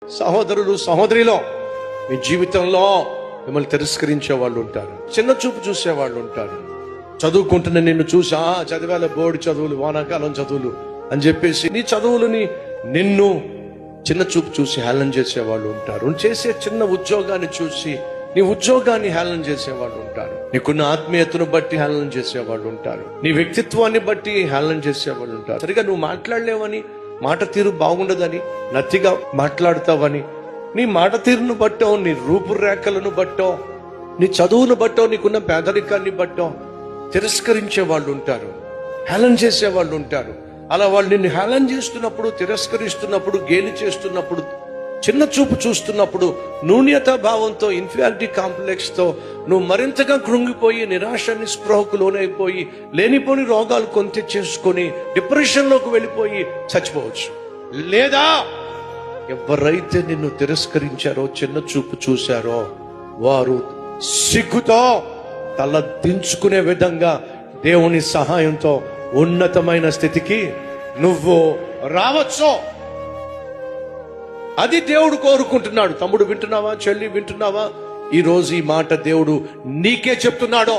సహోదరులు సహోదరిలో మీ జీవితంలో మిమ్మల్ని తిరస్కరించే వాళ్ళు ఉంటారు, చిన్న చూపు చూసే వాళ్ళు ఉంటారు. చదువుకుంటున్న నిన్ను చూసా చదివేల బోర్డు చదువులు, వానాకాలం చదువులు అని చెప్పేసి నీ చదువులని నిన్ను చిన్న చూపు చూసి హేళన చేసేవాళ్ళు ఉంటారు. నువ్వు చేసే చిన్న ఉద్యోగాన్ని చూసి నీ ఉద్యోగాన్ని హేళన చేసేవాళ్ళు ఉంటారు. నీకున్న ఆత్మీయతను బట్టి హేళన చేసేవాళ్ళు ఉంటారు. నీ వ్యక్తిత్వాన్ని బట్టి హేళన చేసేవాళ్ళు ఉంటారు. సరిగా నువ్వు మాట్లాడలేవని, మాట తీరు బాగుండదని, నత్తిగా మాట్లాడతావని, నీ మాట తీరును బట్టో, నీ రూపురేఖలను బట్టో, నీ చదువును బట్టో, నీకున్న పేదరికాన్ని బట్టో తిరస్కరించే వాళ్ళు ఉంటారు, హేళన చేసే వాళ్ళు ఉంటారు. అలా వాళ్ళు నిన్ను హేళన చేస్తున్నప్పుడు, తిరస్కరిస్తున్నప్పుడు, గేలి చేస్తున్నప్పుడు, చిన్న చూపు చూస్తున్నప్పుడు, న్యూన్యతా భావంతో, ఇన్ఫీరియారిటీ కాంప్లెక్స్ తో నువ్వు మరింతగా కృంగిపోయి, నిరాశ నిస్పృహకు లోనైపోయి, లేనిపోని రోగాలు కొంత చేసుకొని డిప్రెషన్ లోకి వెళ్ళిపోయి చచ్చిపోవచ్చు. లేదా ఎవరైతే నిన్ను తిరస్కరించారో, చిన్న చూపు చూశారో, వారు సిగ్గుతో తల దించుకునే విధంగా దేవుని సహాయంతో ఉన్నతమైన స్థితికి నువ్వు రావచ్చు. అది దేవుడు కోరుకుంటున్నాడు. తమ్ముడు వింటున్నావా? చెల్లి వింటున్నావా? ఈ రోజు ఈ మాట దేవుడు నీకే చెప్తున్నాడు.